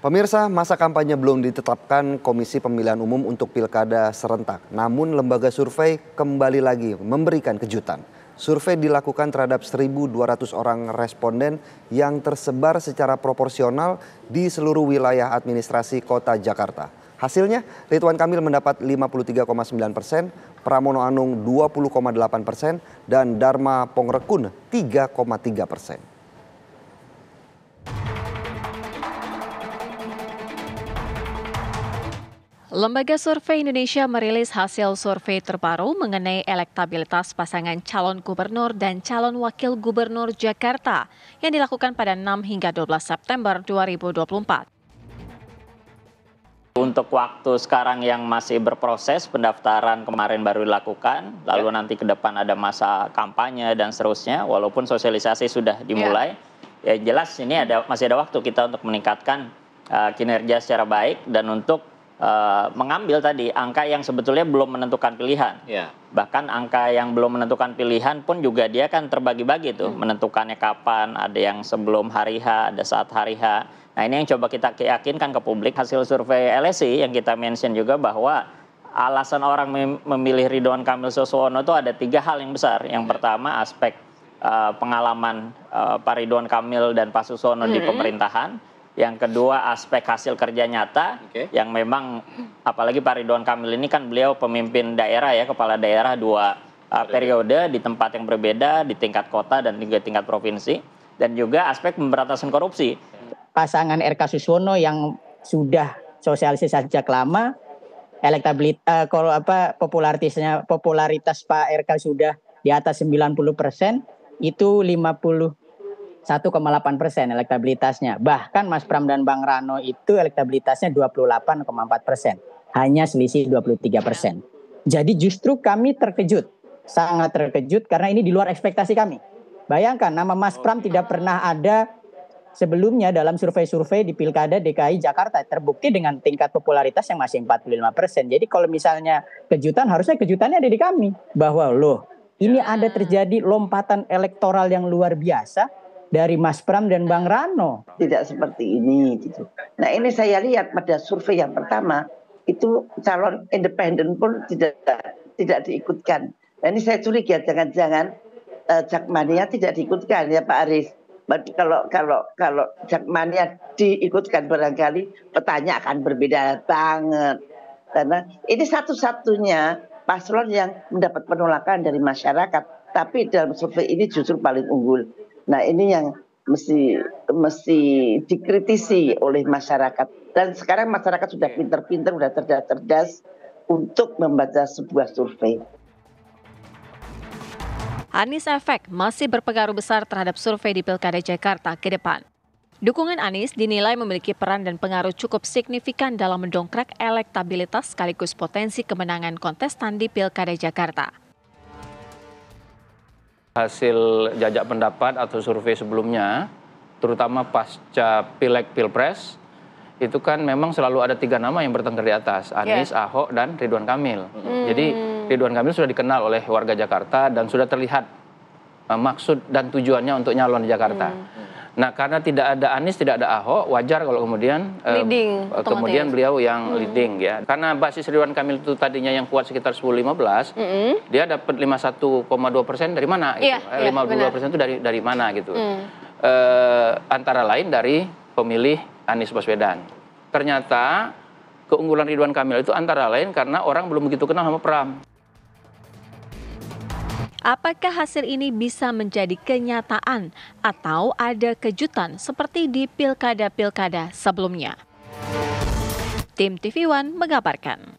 Pemirsa, masa kampanye belum ditetapkan Komisi Pemilihan Umum untuk Pilkada serentak. Namun lembaga survei kembali lagi memberikan kejutan. Survei dilakukan terhadap 1.200 orang responden yang tersebar secara proporsional di seluruh wilayah administrasi kota Jakarta. Hasilnya, Ridwan Kamil mendapat 53,9%, Pramono Anung 20,8%, dan Dharma Pongrekun 3,3%. Lembaga Survei Indonesia merilis hasil survei terbaru mengenai elektabilitas pasangan calon gubernur dan calon wakil gubernur Jakarta yang dilakukan pada 6 hingga 12 September 2024. Untuk waktu sekarang yang masih berproses, pendaftaran kemarin baru dilakukan, lalu nanti ke depan ada masa kampanye dan seterusnya, walaupun sosialisasi sudah dimulai, ya jelas ini masih ada waktu kita untuk meningkatkan kinerja secara baik dan untuk mengambil tadi angka yang sebetulnya belum menentukan pilihan. Bahkan angka yang belum menentukan pilihan pun juga dia kan terbagi-bagi tuh, menentukannya kapan, ada yang sebelum hari H, ada saat hari H. Nah ini yang coba kita yakinkan ke publik. Hasil survei LSI yang kita mention juga bahwa alasan orang memilih Ridwan Kamil Suswono itu ada 3 hal yang besar. Yang pertama aspek pengalaman Pak Ridwan Kamil dan Pak Suswono di pemerintahan. Yang kedua aspek hasil kerja nyata yang memang apalagi Pak Ridwan Kamil ini kan beliau pemimpin daerah ya, kepala daerah 2 periode di tempat yang berbeda, di tingkat kota dan juga tingkat provinsi, dan juga aspek pemberantasan korupsi. Pasangan RK Suswono yang sudah sosialisasi sejak lama, elektabilitas popularitas Pak RK sudah di atas 90%, itu 51,8% elektabilitasnya. Bahkan Mas Pram dan Bang Rano itu elektabilitasnya 28,4%. Hanya selisih 23%. Jadi justru kami terkejut. Sangat terkejut karena ini di luar ekspektasi kami. Bayangkan nama Mas Pram tidak pernah ada sebelumnya dalam survei-survei di Pilkada DKI Jakarta. Terbukti dengan tingkat popularitas yang masih 45%. Jadi kalau misalnya kejutan, harusnya kejutannya ada di kami. Bahwa loh, ini ada terjadi lompatan elektoral yang luar biasa dari Mas Pram dan Bang Rano. Tidak seperti ini gitu. Nah ini saya lihat pada survei yang pertama itu calon independen pun tidak diikutkan. Nah ini saya curiga jangan-jangan Jakmania tidak diikutkan ya Pak Aris. Kalau Jakmania diikutkan barangkali petanya akan berbeda banget. Karena ini satu-satunya paslon yang mendapat penolakan dari masyarakat. Tapi dalam survei ini justru paling unggul. Nah ini yang mesti dikritisi oleh masyarakat. Dan sekarang masyarakat sudah pinter-pinter, sudah cerdas-cerdas untuk membaca sebuah survei. Anies efek masih berpengaruh besar terhadap survei di Pilkada Jakarta ke depan. Dukungan Anies dinilai memiliki peran dan pengaruh cukup signifikan dalam mendongkrak elektabilitas sekaligus potensi kemenangan kontestan di Pilkada Jakarta. Hasil jajak pendapat atau survei sebelumnya, terutama pasca Pileg Pilpres, itu kan memang selalu ada 3 nama yang bertengger di atas, Anies, Ahok, dan Ridwan Kamil. Jadi Ridwan Kamil sudah dikenal oleh warga Jakarta dan sudah terlihat maksud dan tujuannya untuk nyalon di Jakarta. Nah karena tidak ada Anies, tidak ada Ahok, wajar kalau kemudian kemudian beliau yang leading ya. Karena basis Ridwan Kamil itu tadinya yang kuat sekitar 10-15, dia dapat 51,2% dari mana? Gitu. 52% itu dari mana gitu? Antara lain dari pemilih Anies Baswedan. Ternyata keunggulan Ridwan Kamil itu antara lain karena orang belum begitu kenal sama Pram. Apakah hasil ini bisa menjadi kenyataan atau ada kejutan seperti di pilkada-pilkada sebelumnya? Tim TV One mengabarkan.